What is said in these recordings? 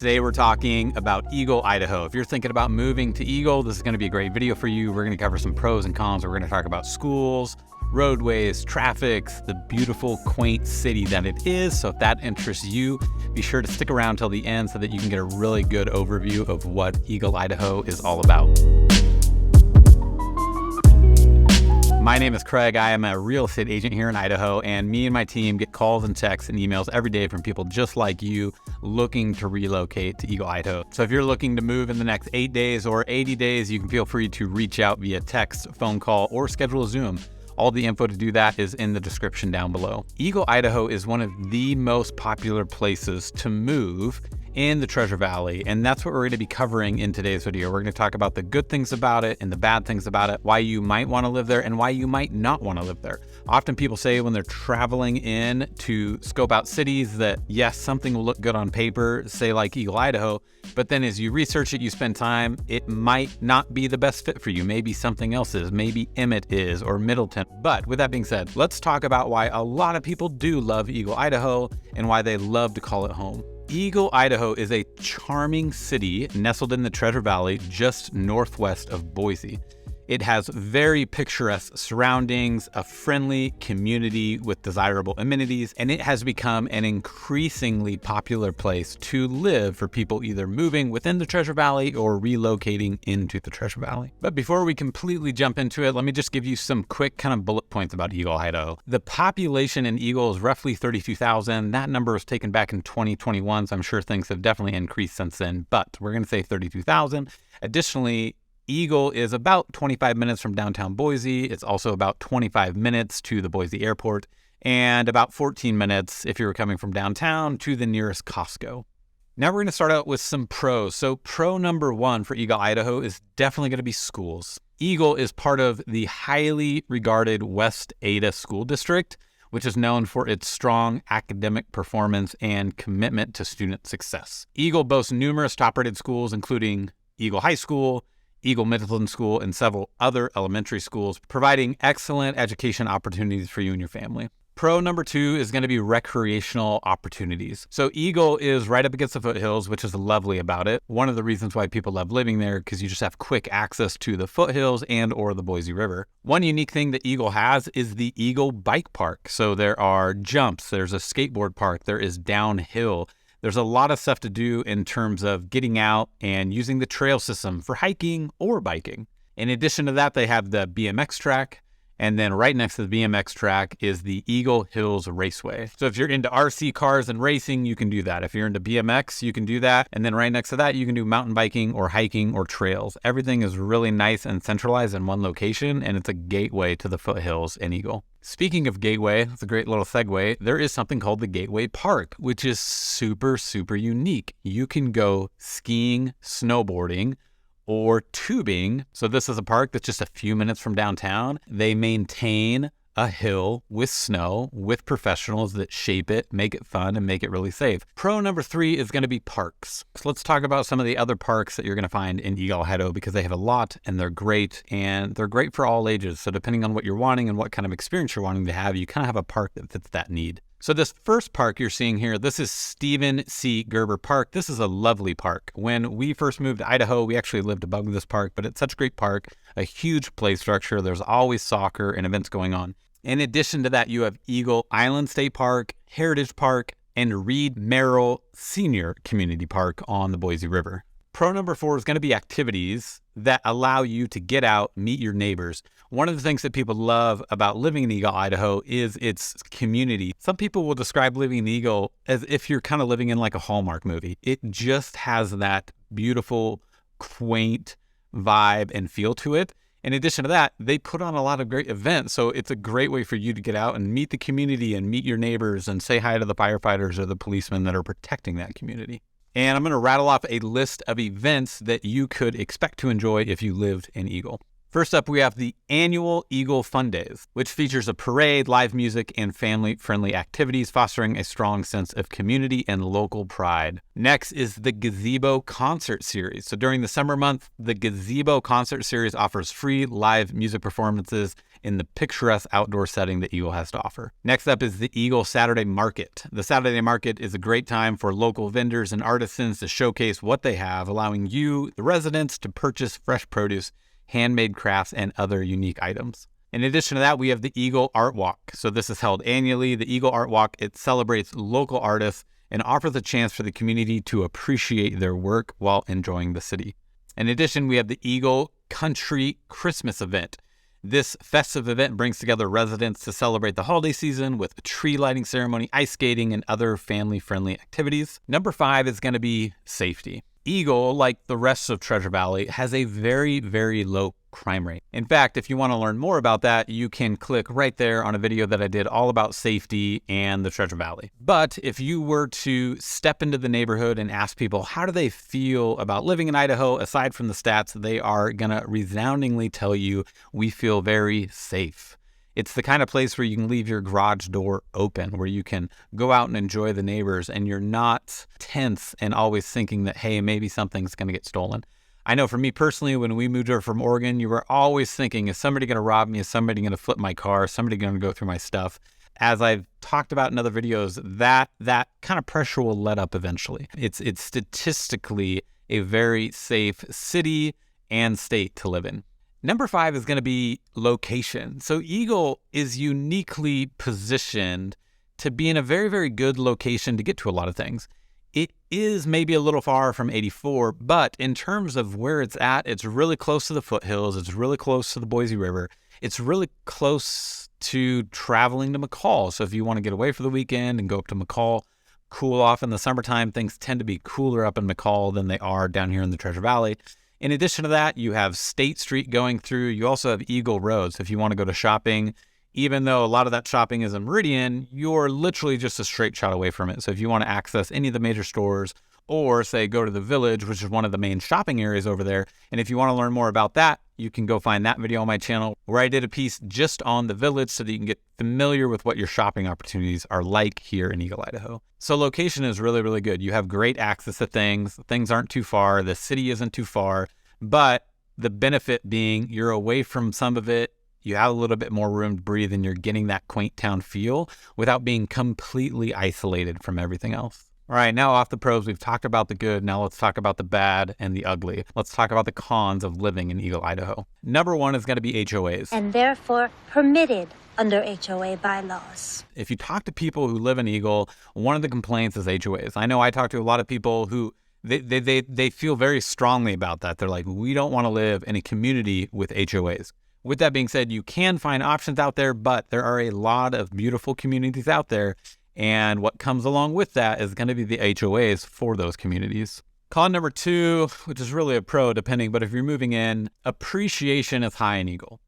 Today we're talking about Eagle, Idaho. If you're thinking about moving to Eagle, this is going to be a great video for you. We're going to cover some pros and cons. We're going to talk about schools, roadways, traffic, the beautiful, quaint city that it is. So if that interests you, be sure to stick around till the end so that you can get a really good overview of what Eagle, Idaho is all about. My name is Craig. I am a real estate agent here in Idaho, and me and my team get calls and texts and emails every day from people just like you looking to relocate to Eagle, Idaho. So if you're looking to move in the next 8 days or 80 days, you can feel free to reach out via text, phone call, or schedule a Zoom. All the info to do that is in the description down below. Eagle, Idaho is one of the most popular places to move in the Treasure Valley, and that's what we're going to be covering in today's video. We're going to talk about the good things about it and the bad things about it, why you might want to live there and why you might not want to live there. Often people say when they're traveling in to scope out cities that yes, something will look good on paper, say like Eagle, Idaho, but then as you research it, you spend time, it might not be the best fit for you. Maybe something else is, maybe Emmett is, or Middleton. But with that being said, let's talk about why a lot of people do love Eagle, Idaho and why they love to call it home. Eagle, Idaho is a charming city nestled in the Treasure Valley just northwest of Boise. It has very picturesque surroundings, a friendly community with desirable amenities, and it has become an increasingly popular place to live for people either moving within the Treasure Valley or relocating into the Treasure Valley. But before we completely jump into it, let me just give you some quick kind of bullet points about Eagle, Idaho. The population in Eagle is roughly 32,000. That number was taken back in 2021, so I'm sure things have definitely increased since then, but we're going to say 32,000. Additionally, Eagle is about 25 minutes from downtown Boise. It's also about 25 minutes to the Boise airport and about 14 minutes if you were coming from downtown to the nearest Costco. Now we're going to start out with some pros. So pro number one for Eagle, Idaho is definitely going to be schools. Eagle is part of the highly regarded West Ada School District, which is known for its strong academic performance and commitment to student success. Eagle boasts numerous top-rated schools, including Eagle High School, Eagle Middleton School, and several other elementary schools, providing excellent education opportunities for you and your family. Pro number two is going to be recreational opportunities. So Eagle is right up against the foothills, which is lovely about it. One of the reasons why people love living there, because you just have quick access to the foothills and or the Boise River. One unique thing that Eagle has is the Eagle Bike Park. So there are jumps, there's a skateboard park, there is downhill. There's a lot of stuff to do in terms of getting out and using the trail system for hiking or biking. In addition to that, they have the BMX track, and then right next to the BMX track is the Eagle Hills Raceway. So if you're into RC cars and racing, you can do that. If you're into BMX, you can do that. And then right next to that, you can do mountain biking or hiking or trails. Everything is really nice and centralized in one location, and it's a gateway to the foothills in Eagle. Speaking of gateway, it's a great little segue. There is something called the Gateway Park, which is super, super unique. You can go skiing, snowboarding, or tubing. So this is a park that's just a few minutes from downtown. They maintain a hill with snow with professionals that shape it, make it fun, and make it really safe. Pro number three is going to be parks. So let's talk about some of the other parks that you're going to find in Eagle, Idaho, because they have a lot and they're great for all ages. So depending on what you're wanting and what kind of experience you're wanting to have, you kind of have a park that fits that need. So this first park you're seeing here, this is Stephen C. Gerber Park. This is a lovely park. When we first moved to Idaho, we actually lived above this park, but it's such a great park, a huge play structure. There's always soccer and events going on. In addition to that, you have Eagle Island State Park, Heritage Park, and Reed Merrill Senior Community Park on the Boise River. Pro number four is going to be activities that allow you to get out, meet your neighbors. One of the things that people love about living in Eagle, Idaho is its community. Some people will describe living in Eagle as if you're kind of living in like a Hallmark movie. It just has that beautiful, quaint vibe and feel to it. In addition to that, they put on a lot of great events. So it's a great way for you to get out and meet the community and meet your neighbors and say hi to the firefighters or the policemen that are protecting that community. And I'm going to rattle off a list of events that you could expect to enjoy if you lived in Eagle. First up, we have the annual Eagle Fun Days, which features a parade, live music, and family-friendly activities, fostering a strong sense of community and local pride. Next is the Gazebo Concert Series. So during the summer month, the Gazebo Concert Series offers free live music performances in the picturesque outdoor setting that Eagle has to offer. Next up is the Eagle Saturday Market. The Saturday Market is a great time for local vendors and artisans to showcase what they have, allowing you, the residents, to purchase fresh produce, handmade crafts, and other unique items. In addition to that, we have the Eagle Art Walk. So this is held annually. The Eagle Art Walk, it celebrates local artists and offers a chance for the community to appreciate their work while enjoying the city. In addition, we have the Eagle Country Christmas event. This festive event brings together residents to celebrate the holiday season with a tree lighting ceremony, ice skating, and other family-friendly activities. Number 5 is going to be safety. Eagle, like the rest of Treasure Valley, has a very, very low crime rate. In fact, if you want to learn more about that, you can click right there on a video that I did all about safety and the Treasure Valley. But if you were to step into the neighborhood and ask people how do they feel about living in Idaho, aside from the stats, they are going to resoundingly tell you, we feel very safe. It's the kind of place where you can leave your garage door open, where you can go out and enjoy the neighbors, and you're not tense and always thinking that, hey, maybe something's going to get stolen. I know for me personally, when we moved over from Oregon, you were always thinking, is somebody going to rob me? Is somebody going to flip my car? Is somebody going to go through my stuff? As I've talked about in other videos, that kind of pressure will let up eventually. It's statistically a very safe city and state to live in. Number 5 is going to be location. So Eagle is uniquely positioned to be in a very, very good location to get to a lot of things. It is maybe a little far from 84, but in terms of where it's at, it's really close to the foothills. It's really close to the Boise River. It's really close to traveling to McCall. So if you want to get away for the weekend and go up to McCall, cool off in the summertime, things tend to be cooler up in McCall than they are down here in the Treasure Valley. In addition to that, you have State Street going through. You also have Eagle Road. So if you want to go to shopping, even though a lot of that shopping is in Meridian, you're literally just a straight shot away from it. So if you want to access any of the major stores, or say go to the Village, which is one of the main shopping areas over there, and if you want to learn more about that, you can go find that video on my channel where I did a piece just on the Village so that you can get familiar with what your shopping opportunities are like here in Eagle, Idaho. So location is really, really good. You have great access to things. Things aren't too far. The city isn't too far, but the benefit being you're away from some of it. You have a little bit more room to breathe and you're getting that quaint town feel without being completely isolated from everything else. All right, now off the pros, we've talked about the good. Now let's talk about the bad and the ugly. Let's talk about the cons of living in Eagle, Idaho. Number 1 is going to be HOAs. And therefore permitted under HOA bylaws. If you talk to people who live in Eagle, one of the complaints is HOAs. I know I talk to a lot of people who they feel very strongly about that. They're like, we don't want to live in a community with HOAs. With that being said, you can find options out there, but there are a lot of beautiful communities out there. And what comes along with that is going to be the HOAs for those communities. Con number 2, which is really a pro depending, but if you're moving in, appreciation is high in Eagle.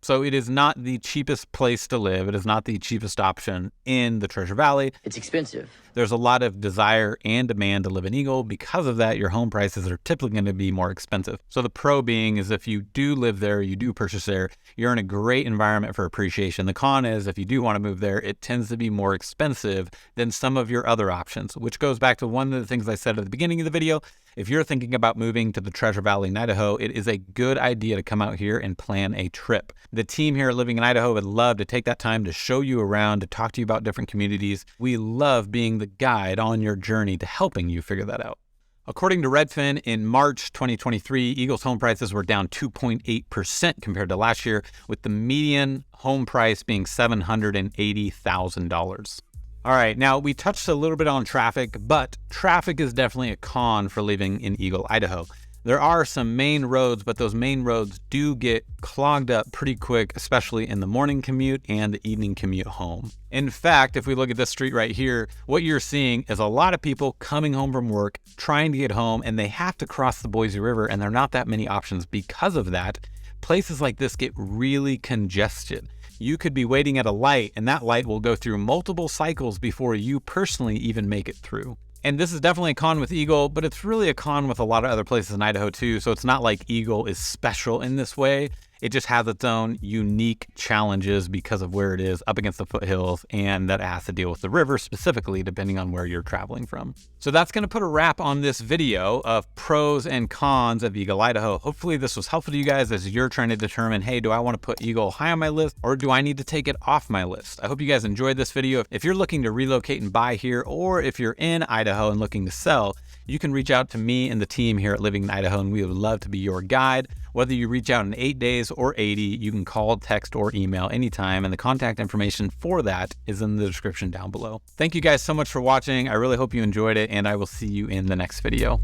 So it is not the cheapest place to live. It is not the cheapest option in the Treasure Valley. It's expensive. There's a lot of desire and demand to live in Eagle. Because of that, your home prices are typically going to be more expensive. So the pro being is if you do live there, you do purchase there, you're in a great environment for appreciation. The con is if you do want to move there, it tends to be more expensive than some of your other options, which goes back to one of the things I said at the beginning of the video. If you're thinking about moving to the Treasure Valley in Idaho, it is a good idea to come out here and plan a trip. The team here at Living in Idaho would love to take that time to show you around, to talk to you about different communities. We love being the guide on your journey to helping you figure that out. According to Redfin, in March 2023, Eagle's home prices were down 2.8% compared to last year, with the median home price being $780,000. All right, now we touched a little bit on traffic, but traffic is definitely a con for living in Eagle, Idaho. There are some main roads, but those main roads do get clogged up pretty quick, especially in the morning commute and the evening commute home. In fact, if we look at this street right here, what you're seeing is a lot of people coming home from work, trying to get home, and they have to cross the Boise River, and there are not that many options. Because of that, places like this get really congested. You could be waiting at a light, and that light will go through multiple cycles before you personally even make it through. And this is definitely a con with Eagle, but it's really a con with a lot of other places in Idaho too. So it's not like Eagle is special in this way. It just has its own unique challenges because of where it is up against the foothills, and that it has to deal with the river specifically depending on where you're traveling from. So that's going to put a wrap on this video of pros and cons of Eagle, Idaho. Hopefully this was helpful to you guys as you're trying to determine, hey, do I want to put Eagle high on my list or do I need to take it off my list? I hope you guys enjoyed this video. If you're looking to relocate and buy here, or if you're in Idaho and looking to sell, you can reach out to me and the team here at Living in Idaho, and we would love to be your guide. Whether you reach out in 8 days or 80, you can call, text, or email anytime, and the contact information for that is in the description down below. Thank you guys so much for watching. I really hope you enjoyed it, and I will see you in the next video.